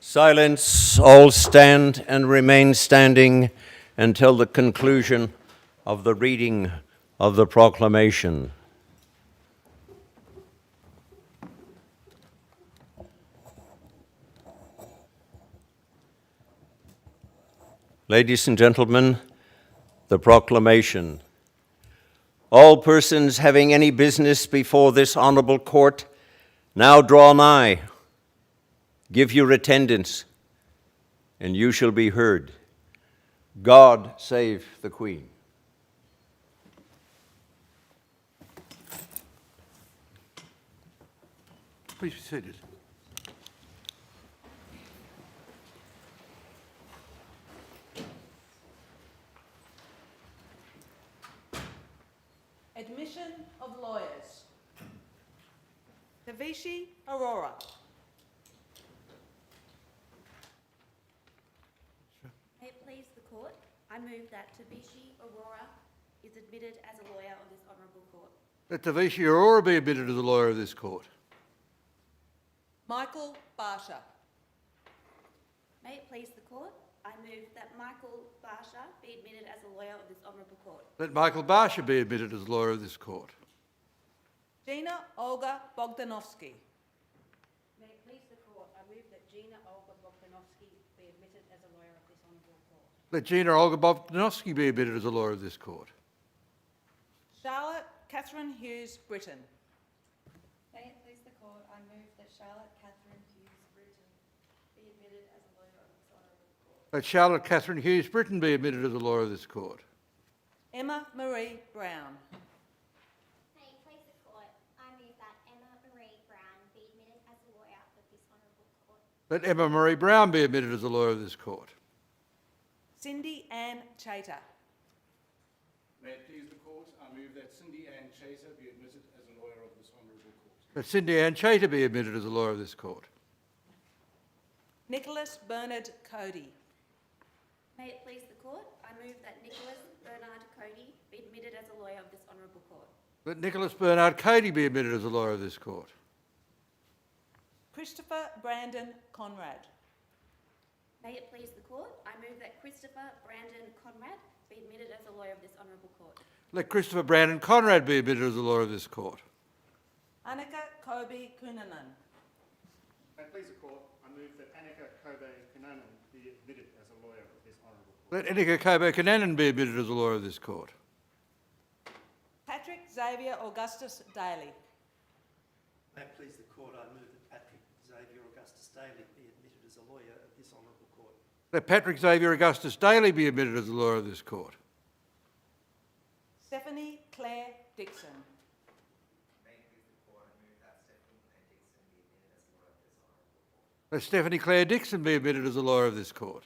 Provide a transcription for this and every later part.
Silence, all stand and remain standing until the conclusion of the reading of the proclamation. Ladies and gentlemen, the proclamation. All persons having any business before this honorable court now draw nigh. Give your attendance, and you shall be heard. God save the Queen. Please be seated. Admission of lawyers. Tavishi Aurora. May it please the court, I move that Tavishi Aurora is admitted as a lawyer of this honourable court. Let Tavishi Aurora be admitted as a lawyer of this court. Michael Barsha. May it please the court, I move that Michael Barsha be admitted as a lawyer of this honourable court. Let Michael Barsha be admitted as a lawyer of this court. Gina Olga Bogdanovsky. May it please the court, I move that Gina Olga Bogdanovsky be admitted as a lawyer of this honourable court. Let Gina Olga Bogdanovsky be admitted as a lawyer of this court. Charlotte Catherine Hughes Britton. May it please the court, I move that Charlotte Catherine Hughes Britton be admitted as a lawyer of this honourable court. Let Charlotte Catherine Hughes Britton be admitted as a lawyer of this court. Emma Marie Brown. May it please the court, I move that Emma Marie Brown be admitted as a lawyer of this honourable court. Let Emma Marie Brown be admitted as a lawyer of this court. Cindy Ann Chater. May it please the court, I move that Cindy Ann Chaser be admitted as a lawyer of this honourable court. Let Cindy Ann Chater be admitted as a lawyer of this court. Nicholas Bernard Cody. May it please the court, I move that Nicholas Bernard Cody be admitted as a lawyer of this honourable court. Let Nicholas Bernard Cody be admitted as a lawyer of this court. Christopher Brandon Conrad. May it please the court, I move that Christopher Brandon Conrad be admitted as a lawyer of this honourable court. Let Christopher Brandon Conrad be admitted as a lawyer of this court. Annika Kobe Kunanen. May it please the court, I move that Annika Kobe Kunanen be admitted as a lawyer of this honourable court. Let Annika Kobe Kunanen be admitted as a lawyer of this court. Patrick Xavier Augustus Daly. May it please the court, I move that Patrick Xavier Augustus Daly be admitted as a lawyer of this honourable court. Let Patrick Xavier Augustus Daly be admitted as a lawyer of this court. Stephanie Claire Dixon. May it please the court, I move that Stephanie Claire Dixon be admitted as a lawyer of this honourable court. Let Stephanie Claire Dixon be admitted as a lawyer of this court.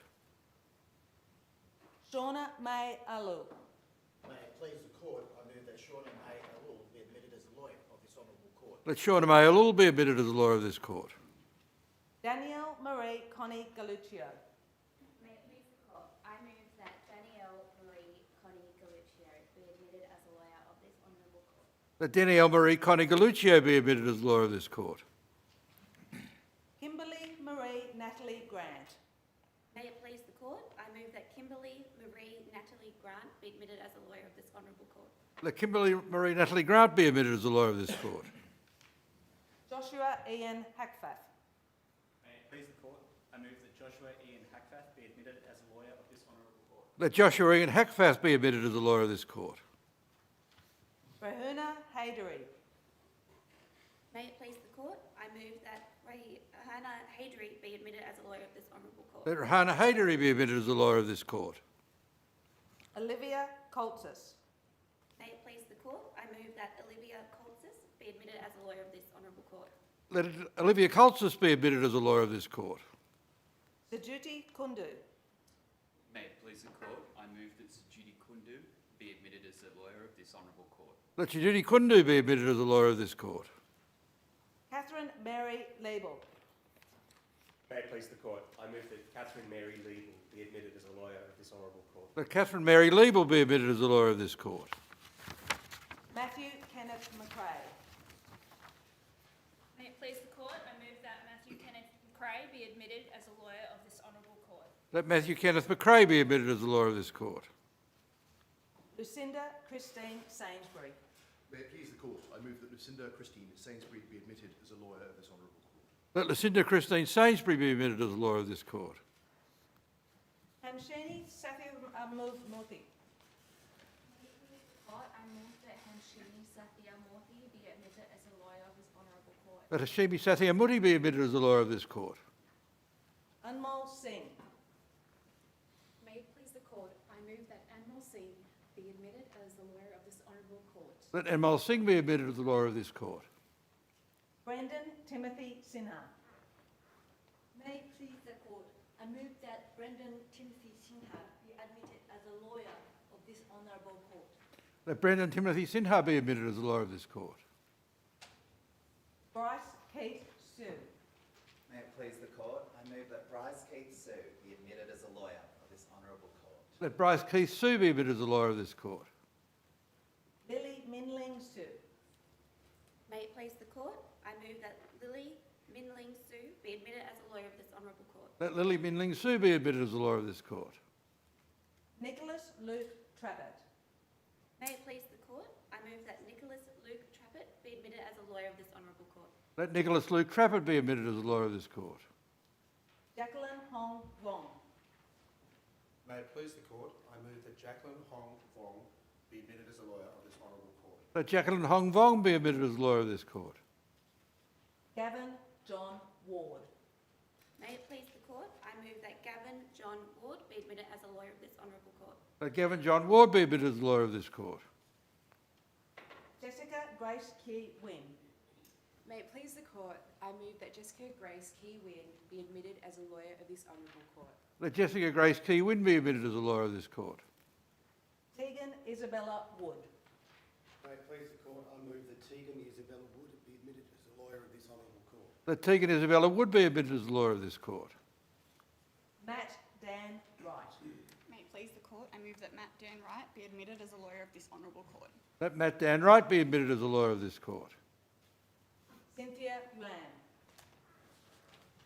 Shauna May Alou. May it please the court, I move that Shauna May Alul be admitted as a lawyer of this honourable court. Let Shauna May Alul be admitted as a lawyer of this court. Danielle Marie Connie Galuccio. May it please the court, I move that Danielle Marie Connie Galuccio be admitted as a lawyer of this honourable court. Let Danielle Marie Connie Galuccio be admitted as a lawyer of this court. Kimberly Marie Natalie Grant. May it please the court, I move that Kimberly Marie Natalie Grant be admitted as a lawyer of this honourable court. Let Kimberly Marie Natalie Grant be admitted as a lawyer of this court. Joshua Ian Hackfath. May it please the court, I move that Joshua Ian Hackfath be admitted as a lawyer of this honourable court. Let Joshua Ian Hackfath be admitted as a lawyer of this court. Rahuna Haydari. May it please the court, I move that Rahana Haydari be admitted as a lawyer of this honourable court. Let Rahana Haydari be admitted as a lawyer of this court. Olivia Coltsis. May it please the court, I move that Olivia Coltsis be admitted as a lawyer of this honourable court. Let Olivia Coltsis be admitted as a lawyer of this court. Sajuti Kundu. May it please the court, I move that Sajuti Kundu be admitted as a lawyer of this honourable court. Let Sajuti Kundu be admitted as a lawyer of this court. Catherine Mary Label. May it please the court, I move that Catherine Mary Liebel be admitted as a lawyer of this honourable court. Let Catherine Mary Liebel be admitted as a lawyer of this court. Matthew Kenneth McRae. May it please the court, I move that Matthew Kenneth McRae be admitted as a lawyer of this honourable court. Let Matthew Kenneth McRae be admitted as a lawyer of this court. Lucinda Christine Sainsbury. May it please the court, I move that Lucinda Christine Sainsbury be admitted as a lawyer of this honourable court. Let Lucinda Christine Sainsbury be admitted as a lawyer of this court. Hamshini Satyamurthy. I move that Hamshini Satyamurthy be admitted as a lawyer of this honourable court. Let Hashimi Satyamurthy be admitted as a lawyer of this court. Anmol Singh. May it please the court, I move that Anmol Singh be admitted as the lawyer of this honourable court. Let Anmol Singh be admitted as the lawyer of this court. Brendan Timothy Sinha. May it please the court, I move that Brendan Timothy Sinha be admitted as a lawyer of this honourable court. Let Brendan Timothy Sinha be admitted as the lawyer of this court. Bryce Keith Sue. May it please the court, I move that Bryce Keith Sue be admitted as a lawyer of this honourable court. Let Bryce Keith Sue be admitted as the lawyer of this court. Lily Minling Sue. May it please the court, I move that Lily Minling Sue be admitted as a lawyer of this honourable court. Let Lily Minling Sue be admitted as the lawyer of this court. Nicholas Luke Trappett. May it please the court, I move that Nicholas Luke Trappett be admitted as a lawyer of this honourable court. Let Nicholas Luke Trappett be admitted as the lawyer of this court. Jacqueline Hong Wong. May it please the court, I move that Jacqueline Hong Wong be admitted as a lawyer of this honourable court. Let Jacqueline Hong Wong be admitted as the lawyer of this court. Gavin John Ward. May it please the court, I move that Gavin John Ward be admitted as a lawyer of this honourable court. Let Gavin John Ward be admitted as the lawyer of this court. Jessica Grace Key Wynn. May it please the court, I move that Jessica Grace Key Wynn be admitted as a lawyer of this honourable court. Let Jessica Grace Key Wynn be admitted as a lawyer of this court. Tegan Isabella Wood. May it please the court, I move that Tegan Isabella Wood be admitted as a lawyer of this honourable court. Let Tegan Isabella Wood be admitted as the lawyer of this court. Matt Dan Wright. May it please the court, I move that Matt Dan Wright be admitted as a lawyer of this honourable court. Let Matt Dan Wright be admitted as a lawyer of this court. Cynthia Yuan.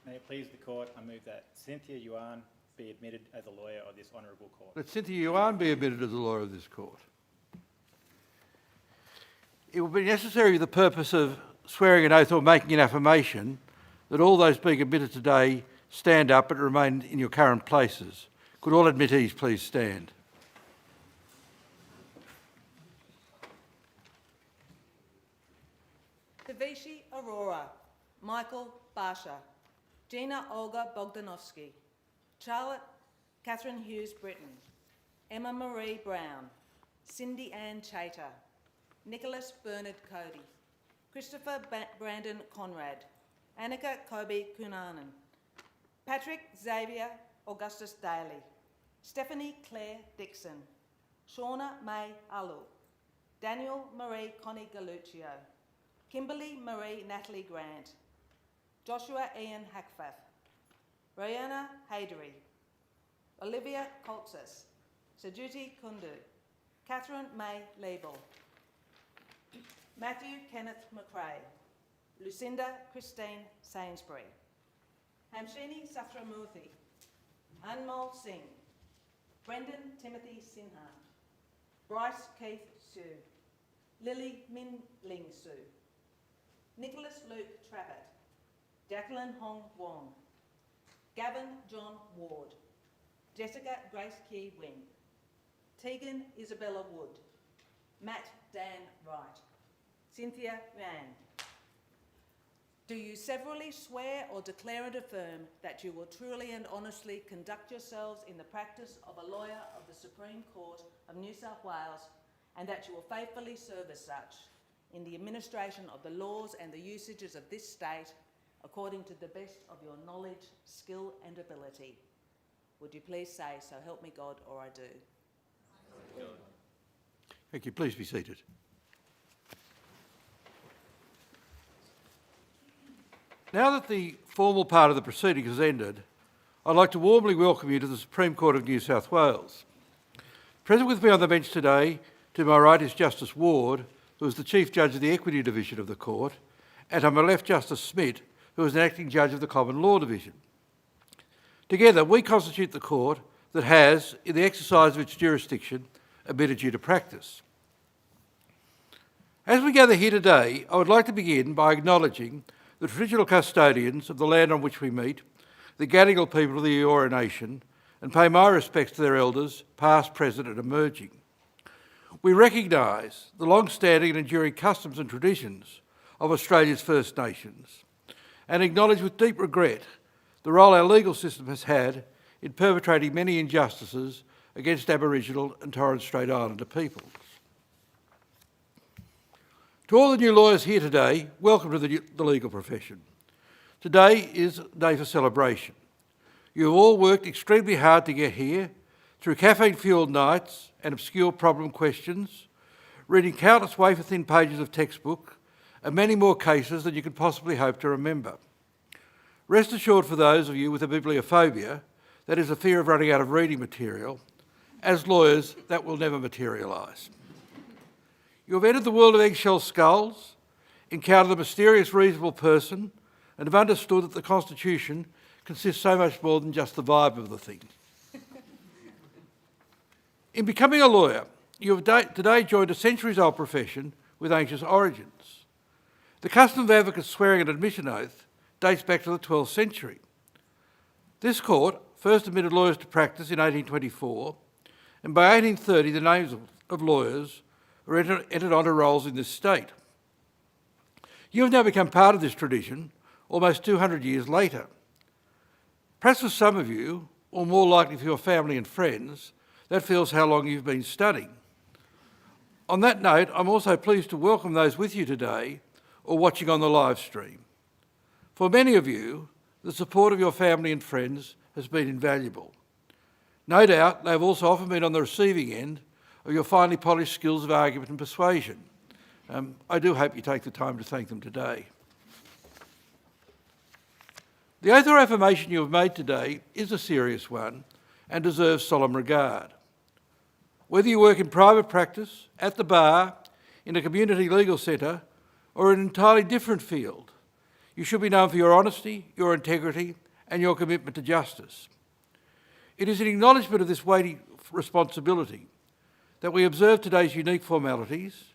May it please the court, I move that Cynthia Yuan be admitted as a lawyer of this honourable court. Let Cynthia Yuan be admitted as a lawyer of this court. It will be necessary for the purpose of swearing an oath or making an affirmation that all those being admitted today stand up but remain in your current places. Could all admittees please stand? Tavishi Aurora. Michael Barsha. Gina Olga Bogdanovsky. Charlotte Catherine Hughes Britton. Emma Marie Brown. Cindy Ann Chater. Nicholas Bernard Cody. Christopher Brandon Conrad. Annika Kobe Kunanen. Patrick Xavier Augustus Daly. Stephanie Claire Dixon. Shauna May Alu. Daniel Marie Connie Galluccio. Kimberly Marie Natalie Grant. Joshua Ian Hackfath. Rihanna Haydery. Olivia Coltsis. Sajuti Kundu. Catherine May Liebel. Matthew Kenneth McRae. Lucinda Christine Sainsbury. Hamshini Satyamurthy. Anmol Singh. Brendan Timothy Sinha. Bryce Keith Sue. Lily Minling Sue. Nicholas Luke Trappett. Jacqueline Hong Wong. Gavin John Ward. Jessica Grace Key Wynn. Tegan Isabella Wood. Matt Dan Wright. Cynthia Rand. Do you severally swear or declare and affirm that you will truly and honestly conduct yourselves in the practice of a lawyer of the Supreme Court of New South Wales, and that you will faithfully serve as such in the administration of the laws and the usages of this state according to the best of your knowledge, skill and ability? Would you please say, "So help me God," or "I do"? Thank you. Please be seated. Now that the formal part of the proceedings has ended, I'd like to warmly welcome you to the Supreme Court of New South Wales. Present with me on the bench today, to my right is Justice Ward, who is the Chief Judge of the Equity Division of the Court, and to my left, Justice Smith, who is an acting judge of the Common Law Division. Together, we constitute the court that has, in the exercise of its jurisdiction, admitted you to practice. As we gather here today, I would like to begin by acknowledging the traditional custodians of the land on which we meet, the Gadigal people of the Eora Nation, and pay my respects to their elders, past, present and emerging. We recognise the long-standing and enduring customs and traditions of Australia's First Nations and acknowledge with deep regret the role our legal system has had in perpetrating many injustices against Aboriginal and Torres Strait Islander peoples. To all the new lawyers here today, welcome to the legal profession. Today is a day for celebration. You have all worked extremely hard to get here, through caffeine-fuelled nights and obscure problem questions, reading countless wafer-thin pages of textbook, and many more cases than you could possibly hope to remember. Rest assured for those of you with a bibliophobia, that is a fear of running out of reading material, as lawyers, that will never materialise. You have entered the world of eggshell skulls, encountered the mysterious reasonable person, and have understood that the Constitution consists so much more than just the vibe of the thing. In becoming a lawyer, you have today joined a centuries-old profession with ancient origins. The custom of advocates swearing an admission oath dates back to the 12th century. This court first admitted lawyers to practice in 1824, and by 1830 the names of lawyers were entered onto rolls in this state. You have now become part of this tradition almost 200 years later. Perhaps for some of you, or more likely for your family and friends, that feels how long you've been studying. On that note, I'm also pleased to welcome those with you today or watching on the live stream. For many of you, the support of your family and friends has been invaluable. No doubt they have also often been on the receiving end of your finely polished skills of argument and persuasion. I do hope you take the time to thank them today. The oath or affirmation you have made today is a serious one and deserves solemn regard. Whether you work in private practice, at the bar, in a community legal centre, or in an entirely different field, you should be known for your honesty, your integrity, and your commitment to justice. It is in acknowledgement of this weighty responsibility that we observe today's unique formalities,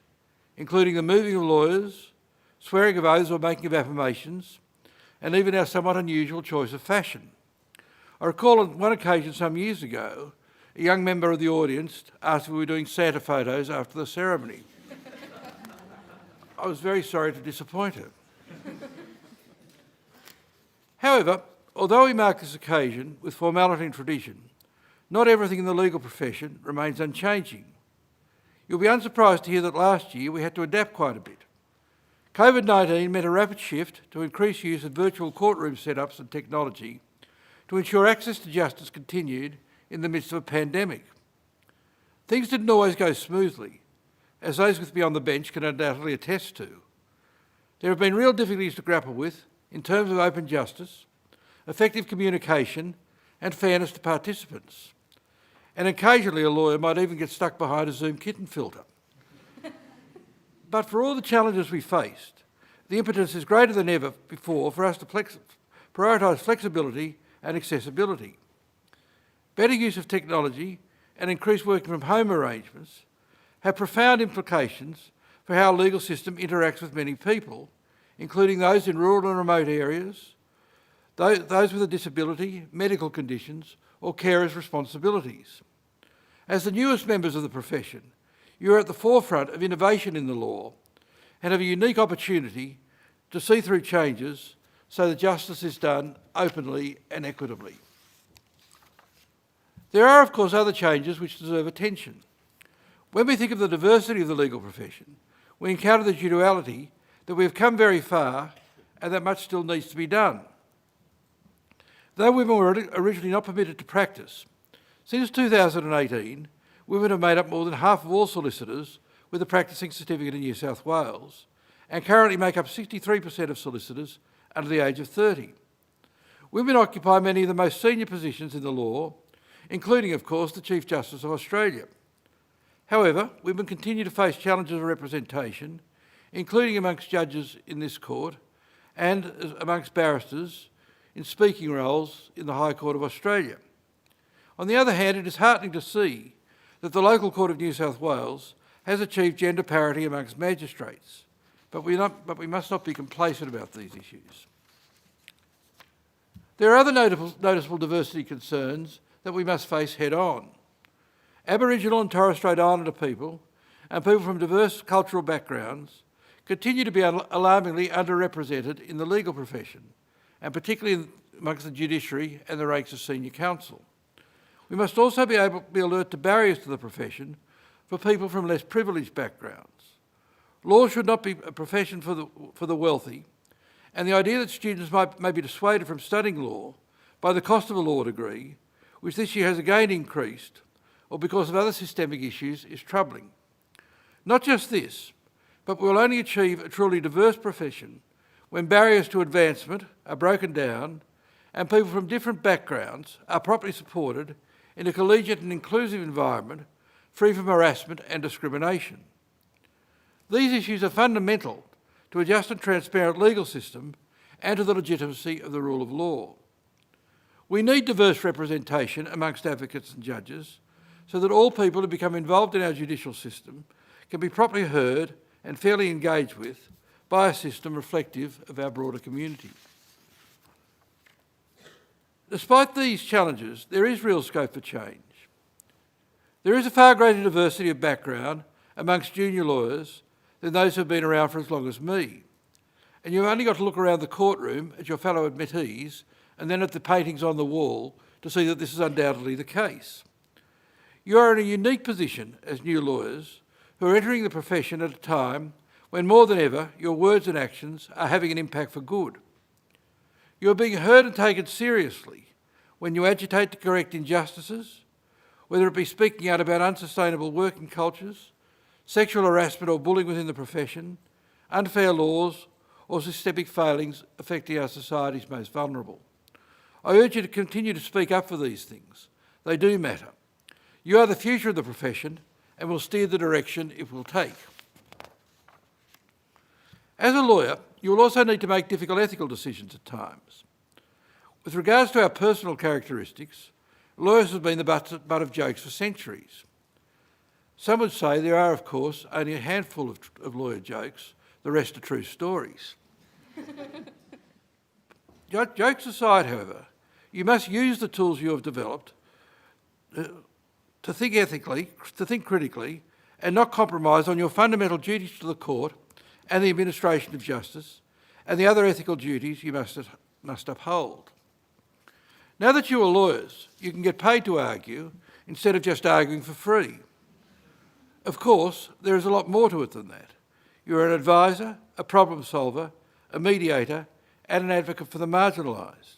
including the moving of lawyers, swearing of oaths or making of affirmations, and even our somewhat unusual choice of fashion. I recall on one occasion some years ago, a young member of the audience asked if we were doing Santa photos after the ceremony. I was very sorry to disappoint her. However, although we mark this occasion with formality and tradition, not everything in the legal profession remains unchanging. You'll be unsurprised to hear that last year we had to adapt quite a bit. COVID-19 meant a rapid shift to increase use of virtual courtroom setups and technology to ensure access to justice continued in the midst of a pandemic. Things didn't always go smoothly, as those with me on the bench can undoubtedly attest to. There have been real difficulties to grapple with in terms of open justice, effective communication and fairness to participants. And occasionally a lawyer might even get stuck behind a Zoom kitten filter. But for all the challenges we faced, the impetus is greater than ever before for us to prioritise flexibility and accessibility. Better use of technology and increased working from home arrangements have profound implications for how our legal system interacts with many people, including those in rural and remote areas, those with a disability, medical conditions, or carers' responsibilities. As the newest members of the profession, you are at the forefront of innovation in the law and have a unique opportunity to see through changes so that justice is done openly and equitably. There are, of course, other changes which deserve attention. When we think of the diversity of the legal profession, we encounter the duality that we have come very far and that much still needs to be done. Though women were originally not permitted to practice, since 2018, women have made up more than half of all solicitors with a practising certificate in New South Wales and currently make up 63% of solicitors under the age of 30. Women occupy many of the most senior positions in the law, including, of course, the Chief Justice of Australia. However, women continue to face challenges of representation, including amongst judges in this court, and amongst barristers in speaking roles in the High Court of Australia. On the other hand, it is heartening to see that the local Court of New South Wales has achieved gender parity amongst magistrates, but we must not be complacent about these issues. There are other noticeable diversity concerns that we must face head-on. Aboriginal and Torres Strait Islander people and people from diverse cultural backgrounds continue to be alarmingly underrepresented in the legal profession, and particularly amongst the judiciary and the ranks of senior counsel. We must also be alert to barriers to the profession for people from less privileged backgrounds. Law should not be a profession for the wealthy, and the idea that students may be dissuaded from studying law by the cost of a law degree, which this year has again increased, or because of other systemic issues, is troubling. Not just this, but we will only achieve a truly diverse profession when barriers to advancement are broken down and people from different backgrounds are properly supported in a collegiate and inclusive environment free from harassment and discrimination. These issues are fundamental to a just and transparent legal system and to the legitimacy of the rule of law. We need diverse representation amongst advocates and judges so that all people who become involved in our judicial system can be properly heard and fairly engaged with by a system reflective of our broader community. Despite these challenges, there is real scope for change. There is a far greater diversity of background amongst junior lawyers than those who have been around for as long as me. And you've only got to look around the courtroom at your fellow admittees and then at the paintings on the wall to see that this is undoubtedly the case. You are in a unique position as new lawyers who are entering the profession at a time when more than ever your words and actions are having an impact for good. You are being heard and taken seriously when you agitate to correct injustices, whether it be speaking out about unsustainable working cultures, sexual harassment or bullying within the profession, unfair laws or systemic failings affecting our society's most vulnerable. I urge you to continue to speak up for these things. They do matter. You are the future of the profession and will steer the direction it will take. As a lawyer, you will also need to make difficult ethical decisions at times. With regards to our personal characteristics, lawyers have been the butt of jokes for centuries. Some would say there are, of course, only a handful of lawyer jokes, the rest are true stories. Jokes aside, however, you must use the tools you have developed to think ethically, to think critically, and not compromise on your fundamental duties to the court and the administration of justice and the other ethical duties you must uphold. Now that you are lawyers, you can get paid to argue instead of just arguing for free. Of course, there is a lot more to it than that. You are an advisor, a problem solver, a mediator, and an advocate for the marginalised.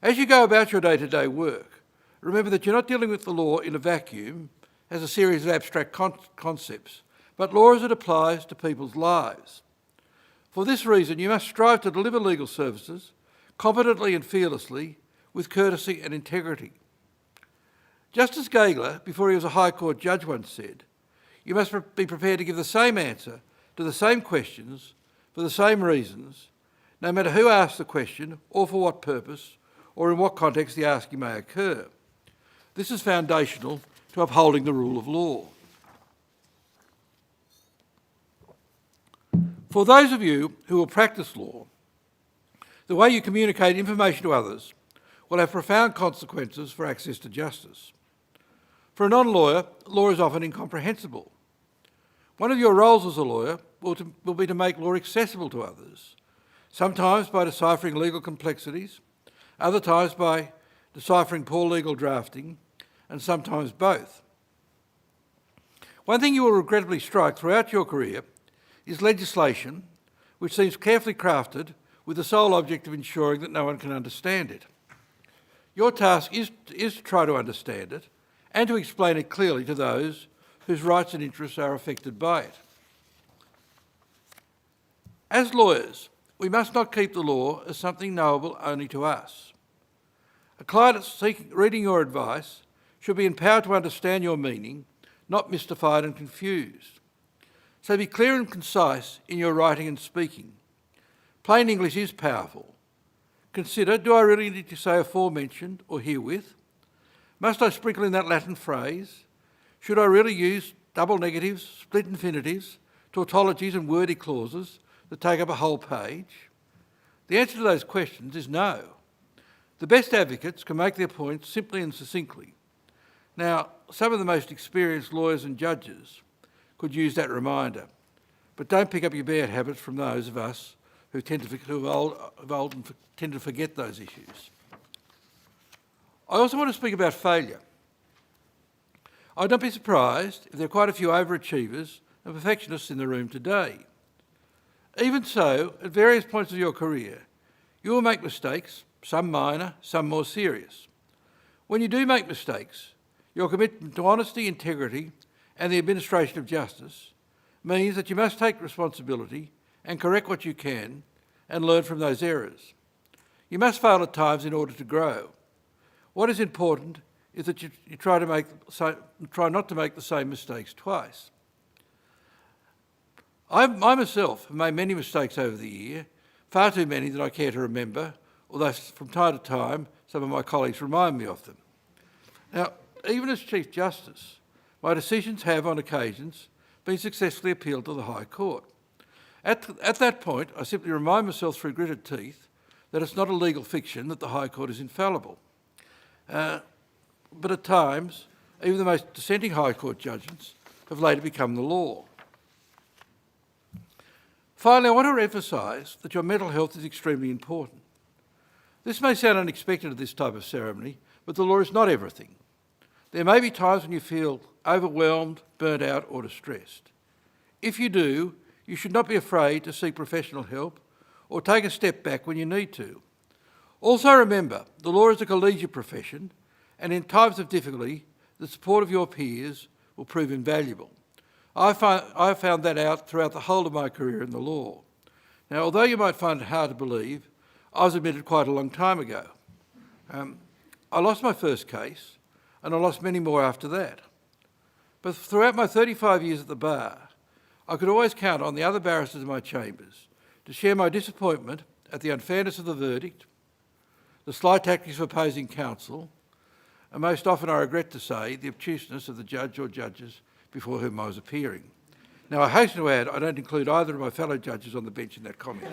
As you go about your day-to-day work, remember that you're not dealing with the law in a vacuum as a series of abstract concepts, but law as it applies to people's lives. For this reason, you must strive to deliver legal services competently and fearlessly, with courtesy and integrity. Justice Gageler, before he was a High Court judge, once said, "You must be prepared to give the same answer to the same questions for the same reasons, no matter who asks the question or for what purpose or in what context the asking may occur." This is foundational to upholding the rule of law. For those of you who will practice law, the way you communicate information to others will have profound consequences for access to justice. For a non-lawyer, law is often incomprehensible. One of your roles as a lawyer will be to make law accessible to others, sometimes by deciphering legal complexities, other times by deciphering poor legal drafting, and sometimes both. One thing you will regrettably strike throughout your career is legislation which seems carefully crafted with the sole object of ensuring that no one can understand it. Your task is to try to understand it and to explain it clearly to those whose rights and interests are affected by it. As lawyers, we must not keep the law as something knowable only to us. A client reading your advice should be empowered to understand your meaning, not mystified and confused. So be clear and concise in your writing and speaking. Plain English is powerful. Consider, do I really need to say aforementioned or herewith? Must I sprinkle in that Latin phrase? Should I really use double negatives, split infinitives, tautologies and wordy clauses that take up a whole page? The answer to those questions is no. The best advocates can make their points simply and succinctly. Now, some of the most experienced lawyers and judges could use that reminder, but don't pick up your bad habits from those of us who tend to forget those issues. I also want to speak about failure. I'd not be surprised if there are quite a few overachievers and perfectionists in the room today. Even so, at various points of your career, you will make mistakes, some minor, some more serious. When you do make mistakes, your commitment to honesty, integrity, and the administration of justice means that you must take responsibility and correct what you can and learn from those errors. You must fail at times in order to grow. What is important is that you try not to make the same mistakes twice. I myself have made many mistakes over the year, far too many that I care to remember, although from time to time some of my colleagues remind me of them. Now, even as Chief Justice, my decisions have on occasions been successfully appealed to the High Court. At that point, I simply remind myself through gritted teeth that it's not a legal fiction that the High Court is infallible. But at times, even the most dissenting High Court judgments have later become the law. Finally, I want to emphasise that your mental health is extremely important. This may sound unexpected at this type of ceremony, but the law is not everything. There may be times when you feel overwhelmed, burnt out or distressed. If you do, you should not be afraid to seek professional help or take a step back when you need to. Also remember, the law is a collegiate profession, and in times of difficulty, the support of your peers will prove invaluable. I have found that out throughout the whole of my career in the law. Now, although you might find it hard to believe, I was admitted quite a long time ago. I lost my first case, and I lost many more after that. But throughout my 35 years at the bar, I could always count on the other barristers in my chambers to share my disappointment at the unfairness of the verdict, the sly tactics of opposing counsel, and most often, I regret to say, the obtuseness of the judge or judges before whom I was appearing. Now, I hasten to add, I don't include either of my fellow judges on the bench in that comment.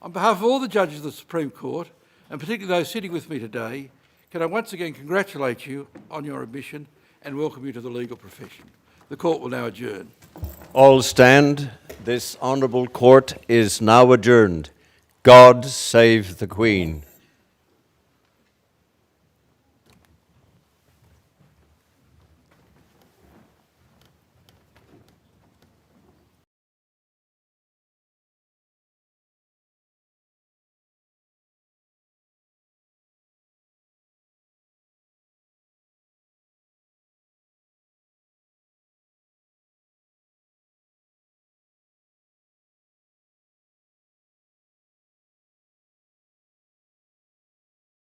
On behalf of all the judges of the Supreme Court, and particularly those sitting with me today, can I once again congratulate you on your admission and welcome you to the legal profession. The court will now adjourn. All stand. This honourable court is now adjourned. God save the Queen.